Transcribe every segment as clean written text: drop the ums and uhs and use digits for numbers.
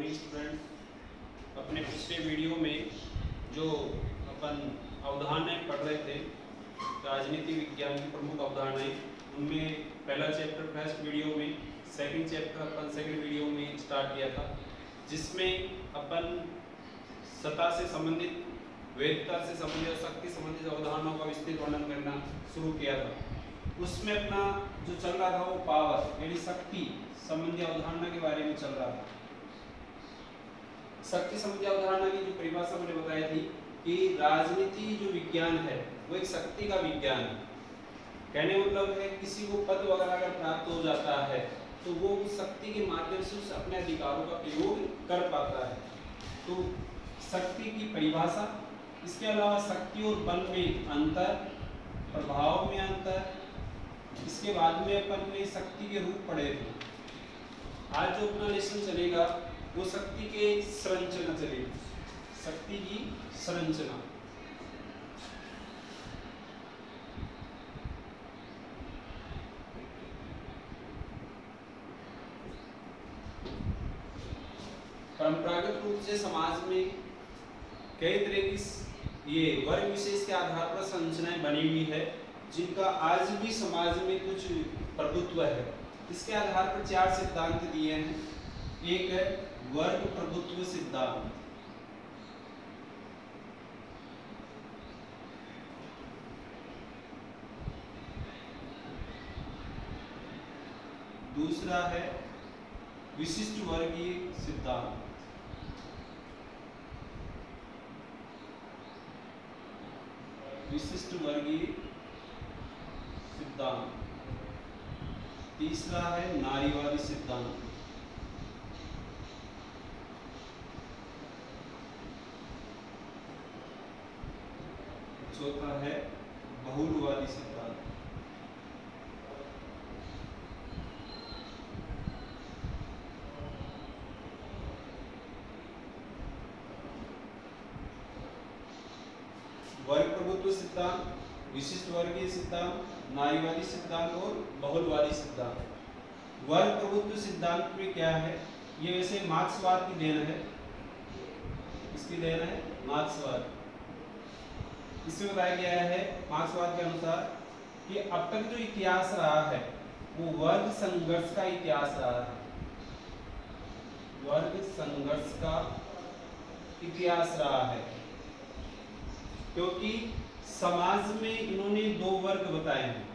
Morning student. अपने पिछले video में जो अपन अवधारणाएं पढ़ रहे थे, राजनीति विज्ञान की प्रमुख अवधारणाएं, उनमें पहला चैप्टर फर्स्ट वीडियो में, सेकंड चैप्टर अपन सेकंड वीडियो में स्टार्ट किया था, जिसमें अपन सत्ता से संबंधित, वैधता से संबंधित और शक्ति संबंधित अवधारणाओं का विस्तृत वर्णन करना शुरू किया था। उसमें अपना जो चल रहा था वो पावर यानी शक्ति संबंधी अवधारणा के बारे में चल रहा था। शक्ति संबंधी अवधारणा की जो परिभाषा मैंने बताई थी कि राजनीति जो विज्ञान है वो एक शक्ति का विज्ञान है। कहने मतलब है किसी को पद वगैरह अगर प्राप्त हो जाता है तो वो उस शक्ति के माध्यम से उस अपने अधिकारों का प्रयोग कर पाता है। तो शक्ति की परिभाषा, इसके अलावा शक्ति और बल में अंतर, प्रभाव में अंतर, इसके बाद में अपन ने शक्ति के रूप पढ़े थे। आज जो अपना लेसन चलेगा वो शक्ति के संरचना चलेगी, शक्ति की संरचना। परंपरागत रूप से समाज में कई तरह की ये वर्ग विशेष के आधार पर संरचनाएं बनी हुई है, जिनका आज भी समाज में कुछ प्रभुत्व है। इसके आधार पर चार सिद्धांत दिए हैं। एक है वर्ग प्रभुत्व सिद्धांत, दूसरा है विशिष्ट वर्गीय सिद्धांत, विशिष्ट वर्गीय सिद्धांत, तीसरा है नारीवादी सिद्धांत, चौथा है बहुलवादी सिद्धांत। वर्ग प्रभुत्व सिद्धांत, विशिष्ट वर्गीय सिद्धांत, नारीवादी सिद्धांत और बहुलवादी सिद्धांत। वर्ग प्रभुत्व सिद्धांत में क्या है? ये वैसे मार्क्सवाद की देन है। इसकी देन है मार्क्सवाद। इसमें बताया गया है मार्क्सवाद के अनुसार कि अब तक जो इतिहास रहा है वो वर्ग संघर्ष का इतिहास रहा है, वर्ग संघर्ष का इतिहास रहा है। क्योंकि समाज में इन्होंने दो वर्ग बताए हैं।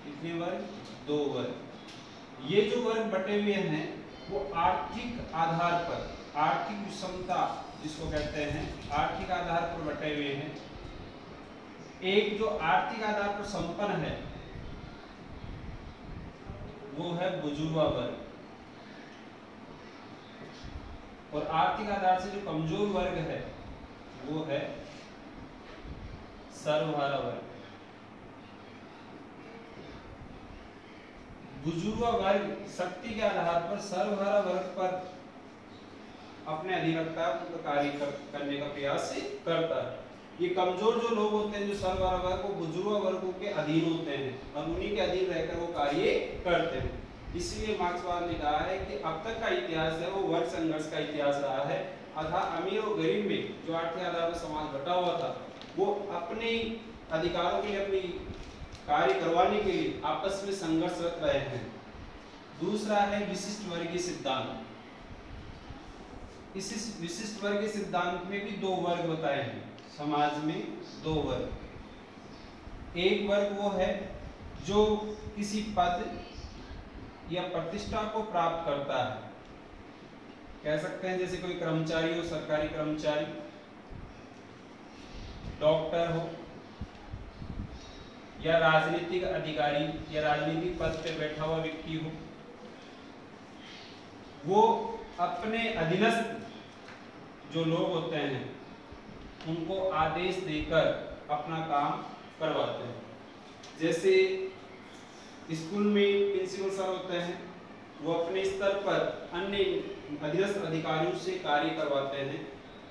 कितने वर्ग? दो वर्ग। ये जो वर्ग बटे हुए हैं वो आर्थिक आधार पर, आर्थिक विषमता जिसको कहते हैं, आर्थिक आधार पर बटे हुए हैं। एक जो आर्थिक आधार पर संपन्न है वो है बुजुर्गा वर्ग, और आर्थिक आधार से जो कमजोर वर्ग है वो है सर्वहारा वर्ग। बुजुर्गा वर्ग शक्ति के आधार पर सर्वहारा वर्ग पर अपने अधिवक्ता कार्य करने का प्रयास करता है। ये कमजोर जो लोग होते हैं, जो सर्वहारा वर्ग, वो बुजुर्गा वर्गों के अधीन होते हैं और उन्हीं के अधीन रहकर वो कार्य करते हैं। इसलिए मार्क्सवाद ने कहा है कि अब तक का इतिहास है वो वर्ग संघर्ष का इतिहास रहा है। अर्थात अमीर और गरीब में जो आर्थिक आधार पर समाज बटा हुआ था वो अपने अधिकारों के लिए, अपनी कार्य करवाने के लिए आपस में संघर्षरत रहे हैं। दूसरा है विशिष्ट वर्गीय सिद्धांत। इस विशिष्ट वर्गीय सिद्धांत में भी दो वर्ग बताए हैं। समाज में दो वर्ग। एक वर्ग वो है जो किसी पद या प्रतिष्ठा को प्राप्त करता है। कह सकते हैं जैसे कोई कर्मचारी हो, सरकारी कर्मचारी, डॉक्टर हो, या राजनीतिक अधिकारी या राजनीतिक पद पे बैठा हुआ व्यक्ति हो, वो अपने अधीनस्थ जो लोग होते हैं उनको आदेश देकर अपना काम करवाते हैं। जैसे स्कूल में प्रिंसिपल सर होते हैं, वो अपने स्तर पर अन्य अधीनस्थ अधिकारियों से कार्य करवाते हैं।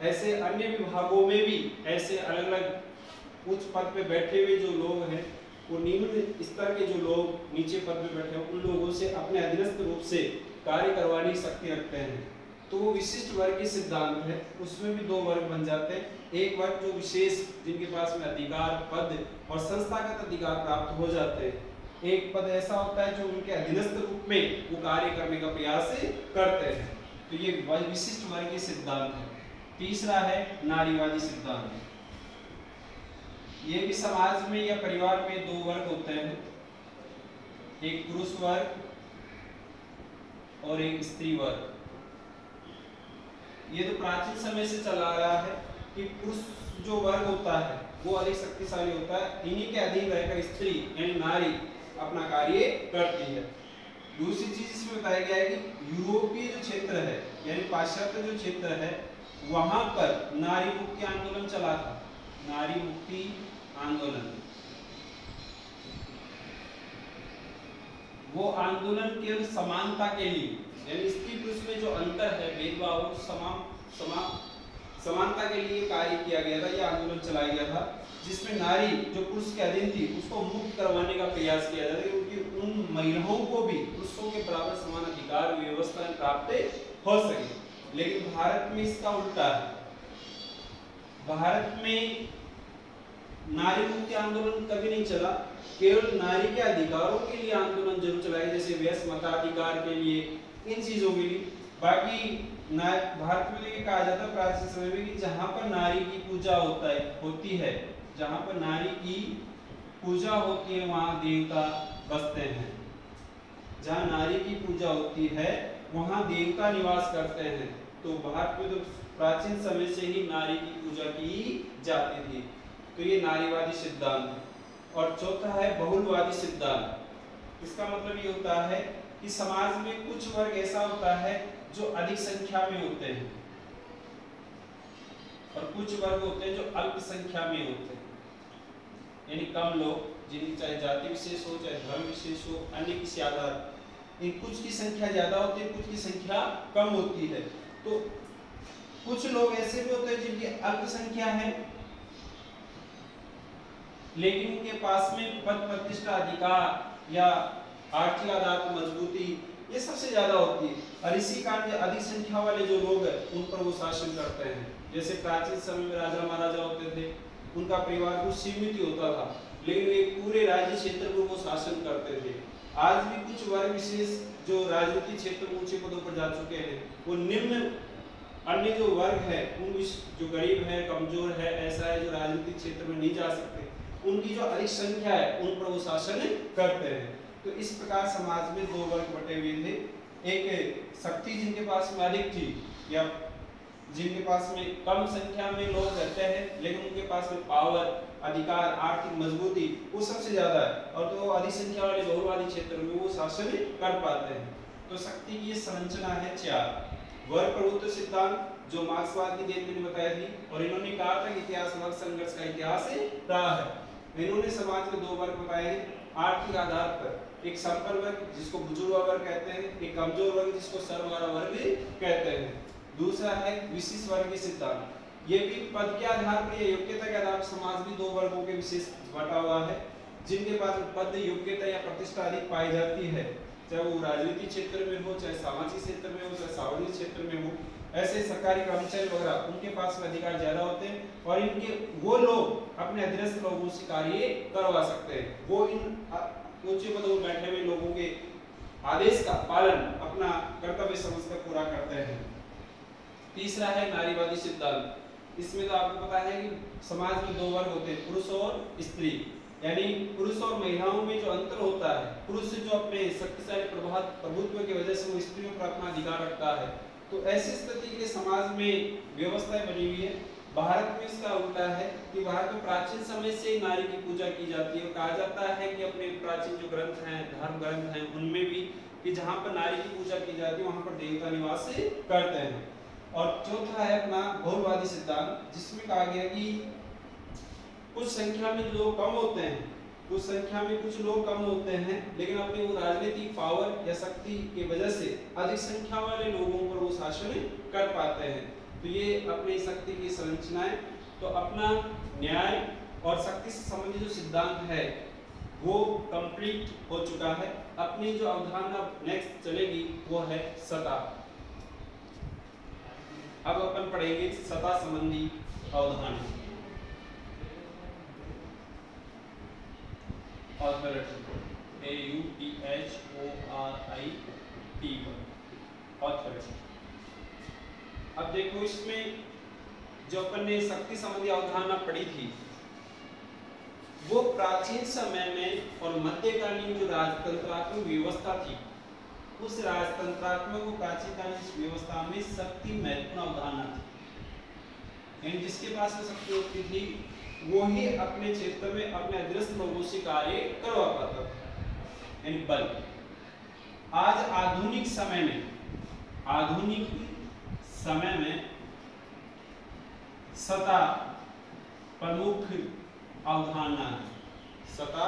ऐसे अन्य विभागों में भी ऐसे अलग अलग उच्च पद पे बैठे हुए जो लोग हैं वो निम्न स्तर के जो लोग नीचे पद पे बैठे हैं उन लोगों से अपने अधीनस्थ रूप से कार्य करवाने की शक्ति रखते हैं। तो वो विशिष्ट वर्गीय सिद्धांत है, उसमें भी दो वर्ग बन जाते हैं। एक वर्ग जो विशेष जिनके पास में अधिकार, पद और संस्थागत अधिकार प्राप्त हो जाते हैं। एक पद ऐसा होता है जो उनके अधीनस्थ रूप में वो कार्य करने का प्रयास करते हैं। तो ये विशिष्ट वर्गीय सिद्धांत है। तीसरा है नारीवादी सिद्धांत। ये भी समाज में या परिवार में दो वर्ग होते हैं, एक पुरुष वर्ग और एक स्त्री वर्ग। ये तो प्राचीन समय से चला आ रहा है कि पुरुष जो वर्ग होता है वो अधिक शक्तिशाली होता है, इन्हीं के अधीन रहकर स्त्री यानी नारी अपना कार्य करती है। दूसरी चीज इसमें बताया गया है कि यूरोपीय जो क्षेत्र है यानी पाश्चात्य जो क्षेत्र है वहां पर नारी मुक्ति आंदोलन चला था। नारी मुक्ति आंदोलन, वो आंदोलन केवल समानता के लिए यानी स्त्री पुरुष में जो अंतर है, भेदभाव, समानता के लिए कार्य किया गया था। यह आंदोलन चलाया गया था जिसमें नारी जो पुरुष के अधीन थी उसको मुक्त करवाने का प्रयास किया जाता है, क्योंकि उन महिलाओं को भी पुरुषों के बराबर समान अधिकार व्यवस्था प्राप्त हो सके। लेकिन भारत में इसका उल्टा है। भारत में नारी मुक्ति आंदोलन कभी नहीं चला, केवल नारी के अधिकारों के लिए आंदोलन जरूर चलाया, जैसे वैश्य मताधिकार के लिए, इन चीजों के लिए। बाकी भारत में ये कहा जाता है प्राचीन समय में कि जहां पर नारी की पूजा होती है, जहां पर नारी की पूजा होती है वहां देवता बसते हैं। जहां नारी की पूजा होती है वहां देवता निवास करते हैं। तो भारत में तो प्राचीन समय से ही नारी की पूजा की जाती थी। तो ये नारीवादी सिद्धांत है। और चौथा है बहुलवादी सिद्धांत। इसका मतलब ये होता है कि समाज में कुछ वर्ग ऐसा होता है जो अधिक संख्या में होते हैं और कुछ वर्ग होते हैं जो अल्प संख्या में होते हैं, यानी कम लोग, जिनकी चाहे जाति विशेष हो चाहे धर्म विशेष हो, अन्य किसी आधार, इन कुछ की संख्या ज्यादा होती है, कुछ की संख्या कम होती है। तो कुछ लोग ऐसे भी होते हैं जिनकी अल्प संख्या है लेकिन उनके पास में पद प्रतिष्ठा, अधिकार या आर्थिक आधार पर मजबूती ये सबसे ज्यादा होती है। और इसी कारण अधिक संख्या वाले जो लोग हैं उन पर वो शासन करते हैं। जैसे प्राचीन समय में राजा महाराजा होते थे, उनका परिवार कुछ सीमित ही होता था लेकिन वे पूरे राज्य क्षेत्र पर वो शासन करते थे। आज भी कुछ वर्ग विशेष जो राजनीतिक क्षेत्र में ऊंचे पदों पर जा चुके हैं, वो निम्न अन्य जो वर्ग है, उन जो गरीब है, कमजोर है, ऐसा है जो राजनीतिक क्षेत्र में नहीं जा सकते, उनकी जो अधिक संख्या है उन पर वो शासन करते हैं। तो इस प्रकार समाज में दो वर्ग बटे हुए थे, एक शक्ति जिनके पास में अधिक थी या जिनके पास में कम संख्या में लोग रहते हैं लेकिन उनके पास में पावर, अधिकार, आर्थिक मजबूती वो सबसे ज्यादा है, और तो अधिक संख्या वाले बहुलवादी क्षेत्र में वो शासन कर पाते हैं। तो शक्ति की ये संरचना है चार। वर्ग प्रभुत्व सिद्धांत जो मार्क्सवाद की देन मैंने बताई थी, और इन्होंने कहा था कि इतिहास वर्ग संघर्ष का इतिहास रहा है। इन्होंने समाज में दो वर्ग बताए आर्थिक आधार पर, एक संपन्न वर्ग जिसको बुजुर्ग वर्ग कहते हैं, एक कमजोर वर्ग जिसको सर्वहारा वर्ग कहते हैं। दूसरा है विशिष्ट वर्गीय सिद्धांत। ये भी पद के आधार पर या योग्यता के आधार पर समाज में दो वर्गों के विशेष बटा हुआ है, जिनके पास पद, योग्यता या प्रतिष्ठा अधिक पाई जाती है, चाहे वो राजनीतिक क्षेत्र में हो, चाहे सामाजिक क्षेत्र में हो, चाहे सार्वजनिक क्षेत्र में हो। ऐसे सरकारी कर्मचारी वगैरह उनके पास में अधिकार ज्यादा होते हैं और इनके वो लोग अपने अधीनस्थ लोगों से कार्य करवा सकते हैं। वो इन ऊंचे पदों पर बैठे हुए लोगों के आदेश का पालन अपना कर्तव्य समझकर पूरा करते हैं। तीसरा है नारीवादी सिद्धांत। इसमें तो आपको पता है कि समाज में दो वर्ग होते हैं, पुरुष और स्त्री, यानी पुरुष और महिलाओं में जो अंतर होता है, पुरुष जो अपने शक्तिशाली प्रभुत्व की वजह से वो स्त्रियों पर अपना अधिकार रखता है। तो ऐसी स्थिति के लिए समाज में व्यवस्थाएं बनी हुई है। भारत में इसका उल्टा है कि भारत में प्राचीन समय से नारी की पूजा की जाती है। कहा जाता है कि अपने प्राचीन जो ग्रंथ हैं, धर्म ग्रंथ हैं, उनमें भी कि जहाँ पर नारी की पूजा की जाती है वहाँ पर देवता निवास करते हैं। और चौथा है अपना बहुलवादी सिद्धांत, जिसमें कहा गया कि कुछ संख्या में लोग कम होते हैं, कुछ संख्या में कुछ लोग कम होते हैं लेकिन अपनी वो राजनीतिक पावर या शक्ति की वजह से अधिक संख्या वाले लोगों पर वो शासन कर पाते हैं। तो ये अपनी शक्ति की संरचनाएं। तो अपना न्याय और शक्ति से संबंधित जो सिद्धांत है वो कंप्लीट हो चुका है। अपनी जो अवधारणा नेक्स्ट चलेगी वो है सत्ता। अब अपन पढ़ेंगे सत्ता संबंधी अवधारणा। Authority, AUTHORITY, authority. अब देखो इसमें जो अपन ने शक्ति संबंधी अवधारणा पढ़ी थी वो प्राचीन समय में और मध्यकालीन जो राजतंत्रात्मक व्यवस्था थी उस राजतंत्रात्मक और प्राचीनकालीन व्यवस्था में शक्ति महत्वपूर्ण अवधारणा थी। यानी जिसके पास में शक्ति होती थी वो ही अपने क्षेत्र में अपने अधीनस्थ लोगों से कार्य करवा पाता था, यानी बल। आज आधुनिक समय में सत्ता प्रमुख अवधारणा है। सत्ता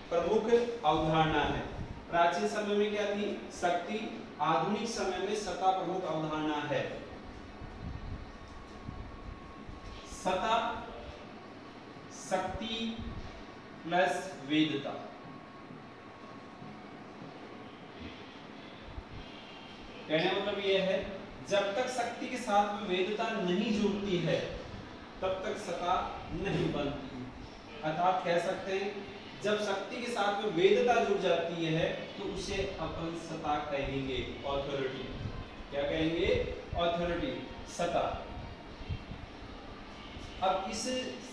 प्रमुख अवधारणा है। प्राचीन समय में क्या थी? शक्ति। आधुनिक समय में सत्ता प्रमुख अवधारणा है। सत्ता शक्ति प्लस वेदता। कहने मतलब यह है जब तक शक्ति के साथ में वेदता नहीं जुड़ती है तब तक सत्ता नहीं बनती। अर्थात कह सकते हैं जब शक्ति के साथ में वेदता जुड़ जाती है तो उसे अपन सत्ता कहेंगे, ऑथोरिटी। क्या कहेंगे? ऑथोरिटी, सत्ता। अब इस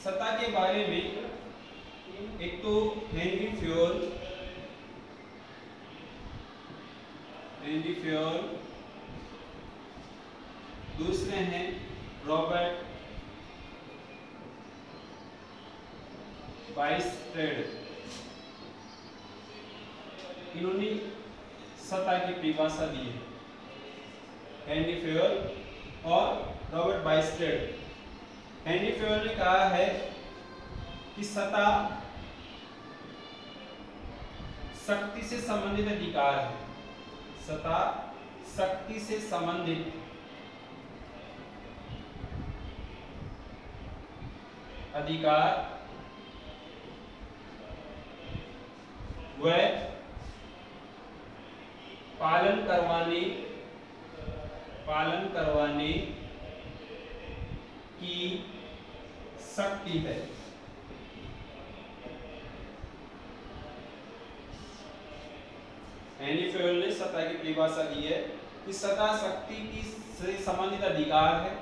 सत्ता के बारे में एक तो हेनरी फ्योल, दूसरे हैं रॉबर्ट बाइस्टेड। इन्होंने सत्ता की परिभाषा दी है, हेनरी फ्योल और रॉबर्ट बाइस्टेड। हेनरी फ्योल ने कहा है कि सत्ता शक्ति से संबंधित अधिकार है। सत्ता शक्ति से संबंधित अधिकार व पालन करवाने की शक्ति है। हेनरी फ्योल ने सत्ता की परिभाषा दी है कि सत्ता शक्ति की से संबंधित अधिकार है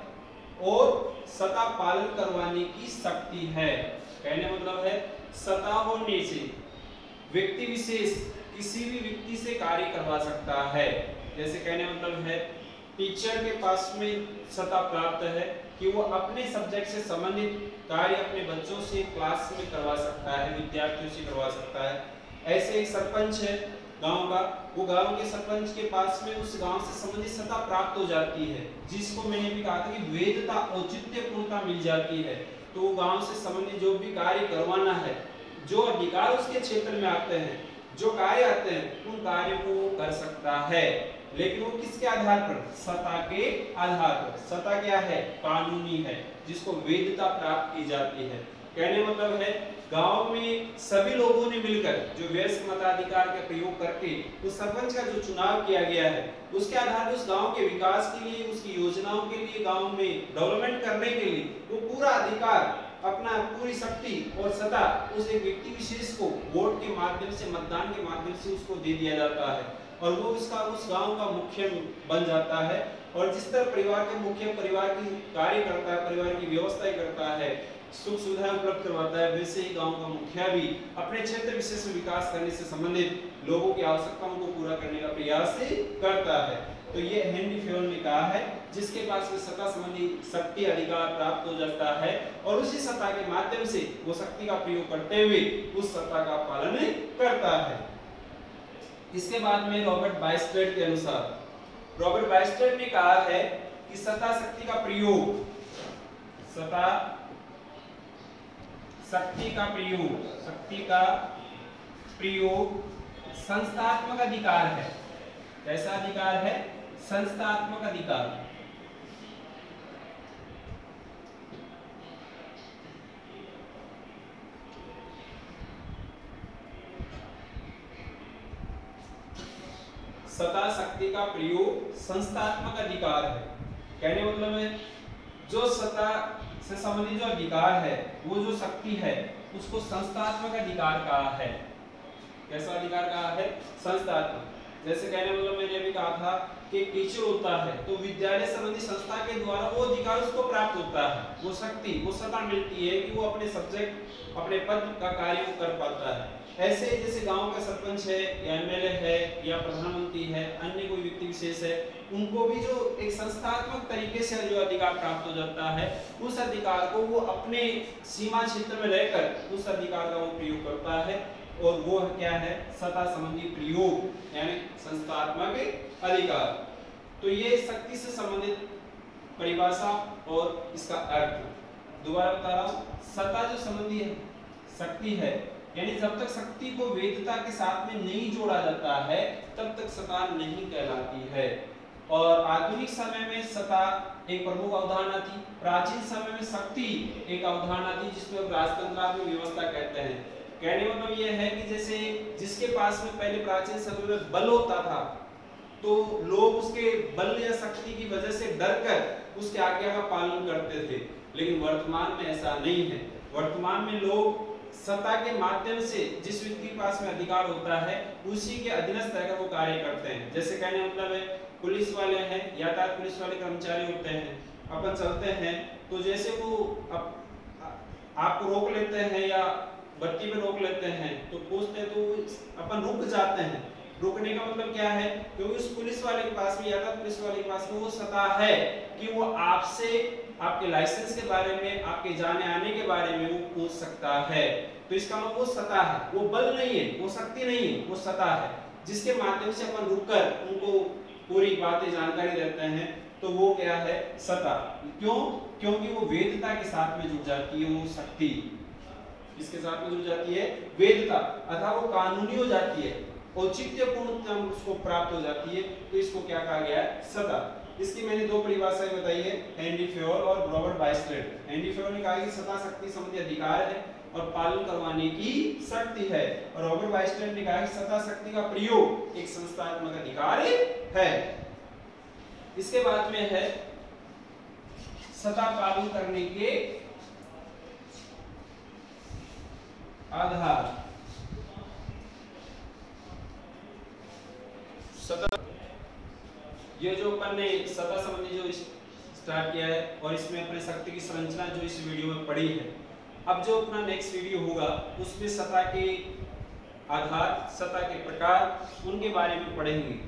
और सत्ता पालन करवाने की शक्ति है। कहने मतलब है सत्ता होने से व्यक्ति विशेष किसी भी व्यक्ति से कार्य करवा सकता है। जैसे कहने मतलब है टीचर के पास में सत्ता प्राप्त है कि वो अपने सब्जेक्ट से संबंधित कार्य अपने बच्चों से क्लास में करवा सकता है, विद्यार्थियों से करवा सकता है। ऐसे एक सरपंच है गांव का, वो गांव के सरपंच के पास में उस गांव से संबंधित सत्ता प्राप्त हो जाती है, जिसको मैंने भी कहा था कि वेदता औचित्यपूर्णता मिल जाती है। तो गांव से संबंधित जो भी कार्य करवाना है, जो अधिकार उसके क्षेत्र में आते हैं, जो कार्य आते हैं, उन कार्यों को वो कर सकता है। लेकिन वो किसके आधार पर? सत्ता के आधार पर। सत्ता क्या है? कानूनी है, जिसको वेदता प्राप्त की जाती है। कहने मतलब है गांव में सभी लोगों ने मिलकर जो वयस्क मताधिकार का प्रयोग करके उस सरपंच का जो चुनाव किया गया है, उसके आधार पर उस गांव के विकास के लिए, उसकी योजनाओं के लिए, गांव में डेवलपमेंट करने के लिए वो पूरा अधिकार, अपना पूरी शक्ति और सत्ता उस एक व्यक्ति विशेष को वोट के माध्यम से, मतदान के माध्यम से उसको दे दिया जाता है और वो उसका उस गांव का मुखिया बन जाता है। और जिस तरह परिवार के मुखिया परिवार की कार्य करता है, परिवार की व्यवस्था करता है, सुख सुविधाएं उपलब्ध करवाता है, वैसे ही गांव का मुखिया भी अपने क्षेत्र विशेष में विकास करने से संबंधित लोगों की आवश्यकताओं को पूरा करने का प्रयास करता है। तो ये हेनरी फ्योल ने कहा है जिसके पास में सत्ता संबंधी शक्ति अधिकार प्राप्त हो जाता है और उसी सत्ता के माध्यम से वो शक्ति का प्रयोग करते हुए उस सत्ता का पालन करता है। इसके बाद में रॉबर्ट बाइस्टेड के अनुसार, रॉबर्ट बाइस्टेड ने कहा है कि सत्ता शक्ति का प्रयोग, सत्ता शक्ति का प्रयोग संस्थात्मक अधिकार है। कैसा अधिकार है? संस्थात्मक अधिकार। सत्ता शक्ति का प्रयोग संस्थात्मक अधिकार है। कहने मतलब है जो सत्ता से संबंधित जो अधिकार है, वो जो शक्ति है, उसको संस्थात्मक अधिकार कहा है। कैसा अधिकार कहा है? संस्थात्मक। जैसे कहने मतलब मैंने अभी कहा था कि टीचर होता है तो विद्यालय संबंधी संस्था के द्वारा वो अधिकार उसको प्राप्त होता है, वो शक्ति, वो सत्ता मिलती है कि वो अपने सब्जेक्ट, अपने पद का कार्य कर पाता है। ऐसे जैसे गांव का सरपंच है या एमएलए है या प्रधानमंत्री है, अन्य कोई व्यक्ति विशेष है, उनको भी जो एक संस्थात्मक तरीके से जो अधिकार प्राप्त हो जाता है, उस अधिकार को वो अपने सीमा क्षेत्र में रहकर उस अधिकार का वो प्रयोग करता है, और वो क्या है? सत्ता संबंधी प्रयोग, यानी संस्थात्मक अधिकार। तो ये शक्ति से संबंधित परिभाषा और इसका अर्थ दोबारा बता रहा हूं। सत्ता जो संबंधी शक्ति है, यानी जब तक शक्ति को वेदता के साथ में नहीं जोड़ा जाता है तब तक सत्ता नहीं कहलाती है। और आधुनिक समय में सत्ता एक प्रमुख अवधारणा थी, प्राचीन समय में शक्ति एक अवधारणा थी जिसमें राजतंत्रात्मक व्यवस्था कहते हैं। कहने मतलब यह है कि जैसे जिसके पास में पहले प्राचीन समय में बल होता था तो लोग उसके बल या शक्ति की वजह से डरकर उसके आज्ञा का पालन करते थे, लेकिन वर्तमान में ऐसा नहीं है। वर्तमान में लोग सत्ता के माध्यम से जिस व्यक्ति के पास में अधिकार होता है उसी के अधीनस्थ रहकर वो कार्य करते हैं। जैसे कहने मतलब है पुलिस वाले हैं, यातायात पुलिस वाले कर्मचारी होते हैं, अपन चलते हैं तो जैसे वो आपको रोक लेते हैं या बत्ती पे रोक लेते हैं तो पूछते हैं तो अपन रुक जाते हैं। रुकने का मतलब क्या है? क्योंकि उस पुलिस वाले के पास में, यातायात पुलिस वाले के पास में वो सत्ता है कि वो आपसे आपके लाइसेंस के बारे में, आपके जाने आने के बारे में वो पूछ सकता है। तो इसका मतलब वो सत्ता है, वो बल नहीं है, वो शक्ति नहीं है, वो सत्ता है जिसके माध्यम से अपन रुककर उनको पूरी बातें जानकारी देते हैं। तो वो क्या है? सत्ता। क्यों? क्योंकि वो वेदता के साथ में जुड़ जाती है। वो शक्ति इसके साथ में जुड़ जाती है, वेदता, अथवा वो कानूनी हो जाती है, औचित्यपूर्ण उसको प्राप्त हो जाती है। तो इसको क्या कहा गया है? सत्ता। इसकी मैंने दो परिभाषाएं बताई है, हेनरी फेयोल और रॉबर्ट बाइस्टेड। हेनरी फेयोल ने कहा कि सत्ता शक्ति संबंधी अधिकार है और पालन करवाने की शक्ति है, और रॉबर्ट बाइस्टेड ने कहा कि सत्ता शक्ति का प्रयोग एक संस्थात्मक अधिकार है। इसके बाद में है सत्ता पालन करने के आधार। सत्ता, ये जो अपन ने सत्ता संबंधी जो स्टार्ट किया है और इसमें अपने शक्ति की संरचना जो इस वीडियो में पढ़ी है, अब जो अपना नेक्स्ट वीडियो होगा उसमें सत्ता के आधार, सत्ता के प्रकार, उनके बारे में पढ़ेंगे।